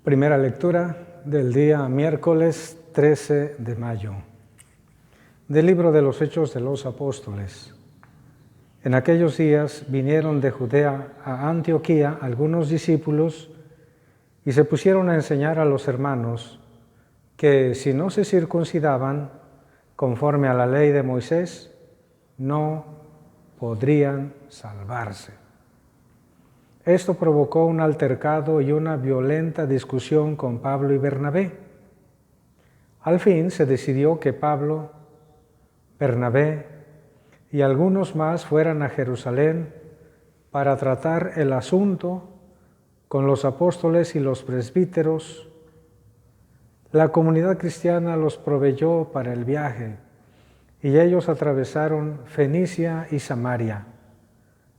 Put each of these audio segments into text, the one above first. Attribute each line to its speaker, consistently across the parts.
Speaker 1: Primera lectura del día miércoles 13 de mayo. Del libro de los Hechos de los Apóstoles. En aquellos días vinieron de Judea a Antioquía algunos discípulos y se pusieron a enseñar a los hermanos que si no se circuncidaban conforme a la ley de Moisés, no podrían salvarse. Esto provocó un altercado y una violenta discusión con Pablo y Bernabé. Al fin se decidió que Pablo, Bernabé y algunos más fueran a Jerusalén para tratar el asunto con los apóstoles y los presbíteros. La comunidad cristiana los proveyó para el viaje y ellos atravesaron Fenicia y Samaria,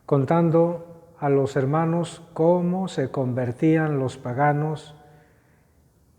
Speaker 1: contando a los hermanos cómo se convertían los paganos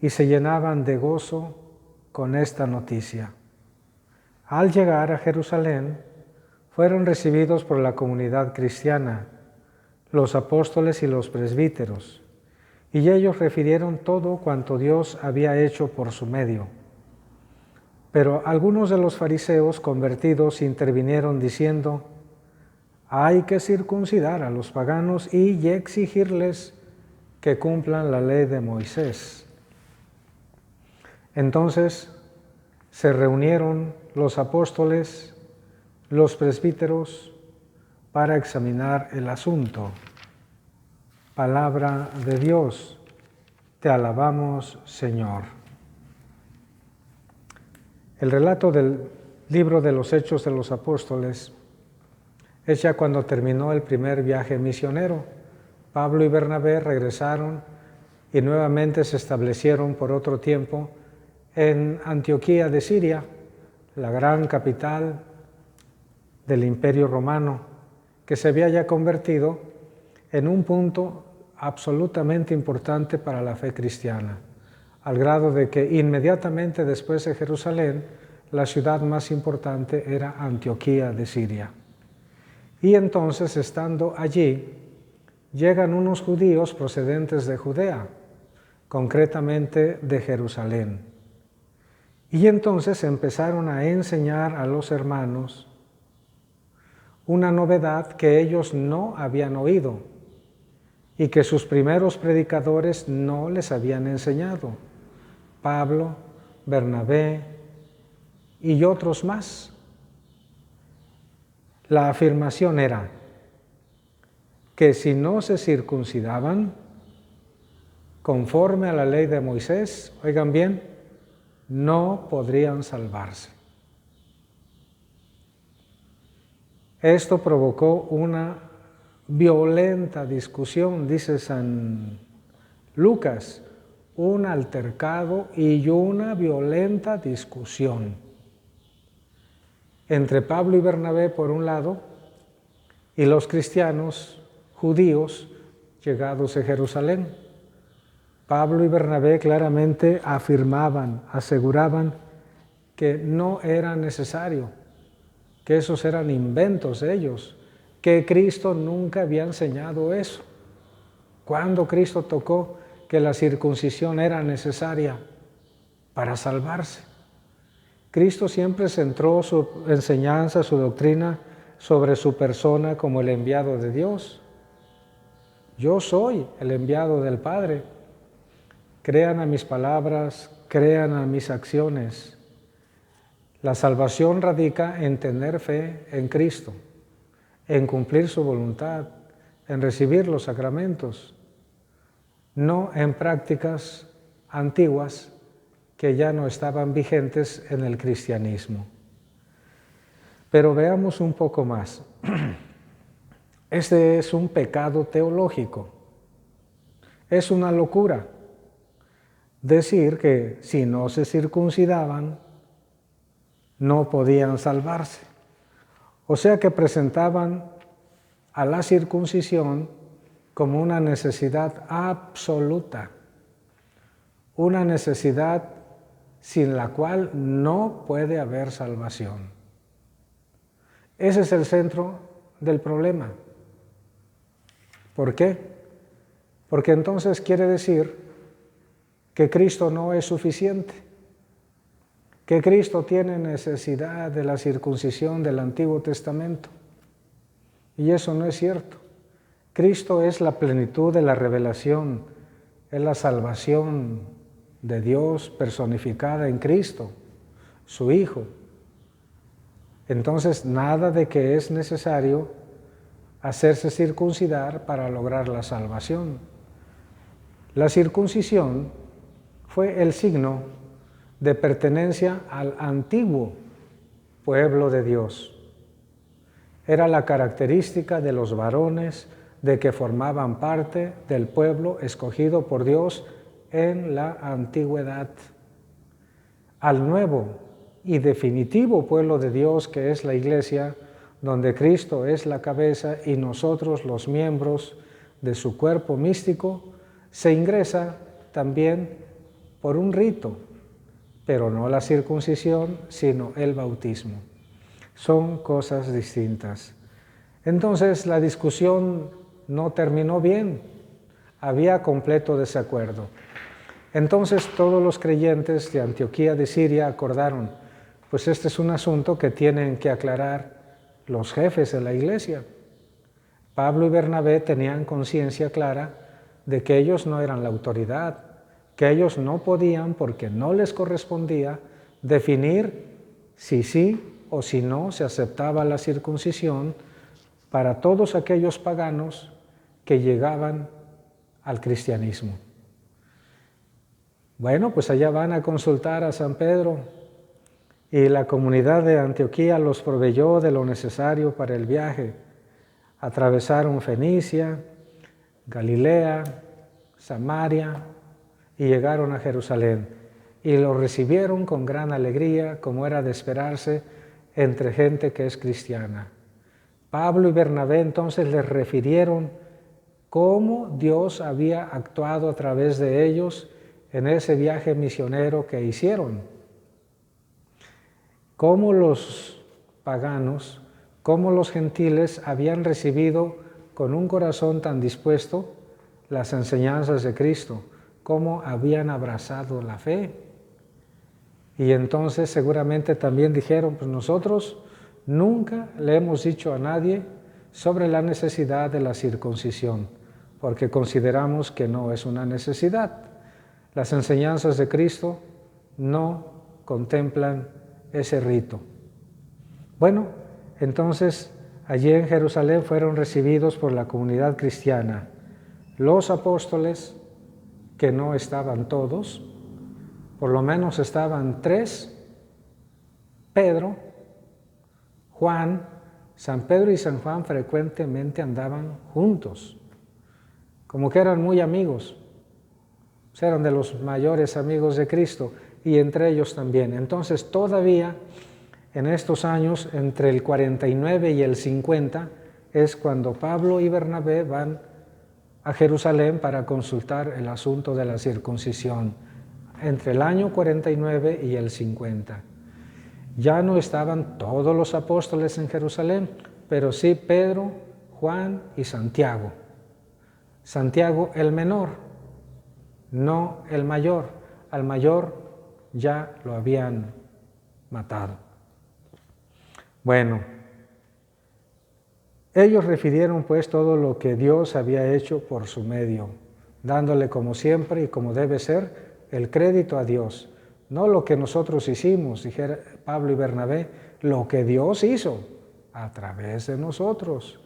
Speaker 1: y se llenaban de gozo con esta noticia. Al llegar a Jerusalén, fueron recibidos por la comunidad cristiana, los apóstoles y los presbíteros, y ellos refirieron todo cuanto Dios había hecho por su medio. Pero algunos de los fariseos convertidos intervinieron diciendo: hay que circuncidar a los paganos y exigirles que cumplan la ley de Moisés. Entonces se reunieron los apóstoles, los presbíteros, para examinar el asunto. Palabra de Dios, te alabamos, Señor. El relato del libro de los Hechos de los Apóstoles es ya cuando terminó el primer viaje misionero. Pablo y Bernabé regresaron y nuevamente se establecieron por otro tiempo en Antioquía de Siria, la gran capital del Imperio Romano, que se había ya convertido en un punto absolutamente importante para la fe cristiana, al grado de que inmediatamente después de Jerusalén, la ciudad más importante era Antioquía de Siria. Y entonces, estando allí, llegan unos judíos procedentes de Judea, concretamente de Jerusalén. Y entonces empezaron a enseñar a los hermanos una novedad que ellos no habían oído y que sus primeros predicadores no les habían enseñado. Pablo, Bernabé y otros más. La afirmación era que si no se circuncidaban conforme a la ley de Moisés, oigan bien, no podrían salvarse. Esto provocó una violenta discusión, dice San Lucas, un altercado y una violenta discusión entre Pablo y Bernabé por un lado y los cristianos judíos llegados a Jerusalén. Pablo y Bernabé claramente afirmaban, aseguraban que no era necesario, que esos eran inventos de ellos, que Cristo nunca había enseñado eso. ¿Cuándo Cristo tocó que la circuncisión era necesaria para salvarse? Cristo siempre centró su enseñanza, su doctrina, sobre su persona como el enviado de Dios. Yo soy el enviado del Padre. Crean a mis palabras, crean a mis acciones. La salvación radica en tener fe en Cristo, en cumplir su voluntad, en recibir los sacramentos, no en prácticas antiguas que ya no estaban vigentes en el cristianismo. Pero veamos un poco más. Este es un pecado teológico. Es una locura decir que si no se circuncidaban, no podían salvarse. O sea que presentaban a la circuncisión como una necesidad absoluta, una necesidad sin la cual no puede haber salvación. Ese es el centro del problema. ¿Por qué? Porque entonces quiere decir que Cristo no es suficiente, que Cristo tiene necesidad de la circuncisión del Antiguo Testamento. Y eso no es cierto. Cristo es la plenitud de la revelación, es la salvación de Dios personificada en Cristo, su Hijo. Entonces, nada de que es necesario hacerse circuncidar para lograr la salvación. La circuncisión fue el signo de pertenencia al antiguo pueblo de Dios. Era la característica de los varones de que formaban parte del pueblo escogido por Dios en la antigüedad. Al nuevo y definitivo pueblo de Dios que es la Iglesia, donde Cristo es la cabeza y nosotros los miembros de su cuerpo místico, se ingresa también por un rito, pero no la circuncisión, sino el bautismo. Son cosas distintas. Entonces la discusión no terminó bien, había completo desacuerdo. Entonces todos los creyentes de Antioquía de Siria acordaron, pues este es un asunto que tienen que aclarar los jefes de la iglesia. Pablo y Bernabé tenían conciencia clara de que ellos no eran la autoridad, que ellos no podían, porque no les correspondía, definir si sí o si no se aceptaba la circuncisión para todos aquellos paganos que llegaban al cristianismo. Bueno, pues allá van a consultar a San Pedro y la comunidad de Antioquía los proveyó de lo necesario para el viaje. Atravesaron Fenicia, Galilea, Samaria y llegaron a Jerusalén. Y lo recibieron con gran alegría, como era de esperarse, entre gente que es cristiana. Pablo y Bernabé entonces les refirieron cómo Dios había actuado a través de ellos en ese viaje misionero que hicieron. Cómo los paganos, cómo los gentiles habían recibido con un corazón tan dispuesto las enseñanzas de Cristo, cómo habían abrazado la fe. Y entonces seguramente también dijeron, pues nosotros nunca le hemos dicho a nadie sobre la necesidad de la circuncisión, porque consideramos que no es una necesidad. Las enseñanzas de Cristo no contemplan ese rito. Bueno, entonces allí en Jerusalén fueron recibidos por la comunidad cristiana los apóstoles, que no estaban todos, por lo menos estaban 3, Pedro, Juan. San Pedro y San Juan frecuentemente andaban juntos, como que eran muy amigos, eran de los mayores amigos de Cristo, y entre ellos también. Entonces todavía en estos años, entre el 49 y el 50, es cuando Pablo y Bernabé van a Jerusalén para consultar el asunto de la circuncisión, entre el año 49 y el 50. Ya no estaban todos los apóstoles en Jerusalén, pero sí Pedro, Juan y Santiago. Santiago el menor, no el mayor. Al mayor ya lo habían matado. Bueno, ellos refirieron pues todo lo que Dios había hecho por su medio, dándole como siempre y como debe ser el crédito a Dios. No lo que nosotros hicimos, dijera Pablo y Bernabé, lo que Dios hizo a través de nosotros.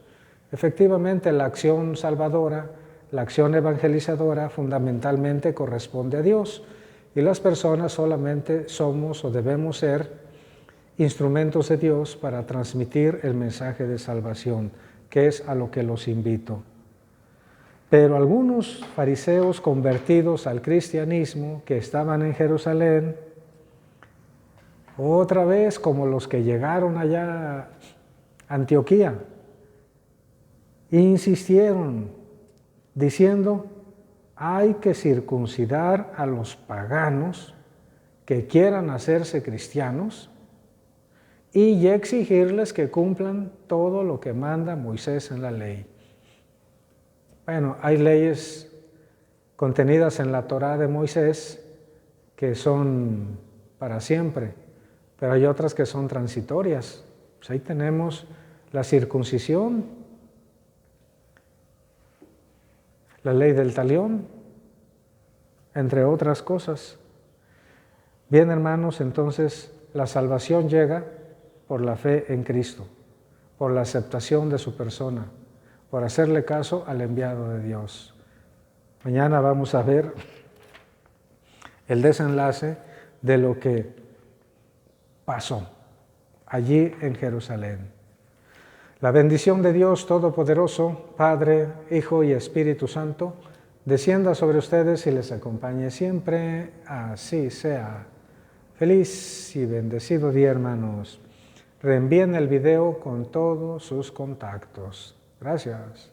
Speaker 1: Efectivamente, la acción salvadora, la acción evangelizadora fundamentalmente corresponde a Dios, y las personas solamente somos o debemos ser instrumentos de Dios para transmitir el mensaje de salvación, que es a lo que los invito. Pero algunos fariseos convertidos al cristianismo que estaban en Jerusalén, otra vez como los que llegaron allá a Antioquía, insistieron diciendo, hay que circuncidar a los paganos que quieran hacerse cristianos y exigirles que cumplan todo lo que manda Moisés en la ley. Bueno, hay leyes contenidas en la Torá de Moisés, que son para siempre, pero hay otras que son transitorias. Pues ahí tenemos la circuncisión, la ley del talión, entre otras cosas. Bien, hermanos, entonces la salvación llega por la fe en Cristo, por la aceptación de su persona, por hacerle caso al enviado de Dios. Mañana vamos a ver el desenlace de lo que pasó allí en Jerusalén. La bendición de Dios Todopoderoso, Padre, Hijo y Espíritu Santo, descienda sobre ustedes y les acompañe siempre. Así sea. Feliz y bendecido día, hermanos. Reenvíen el video con todos sus contactos. Gracias.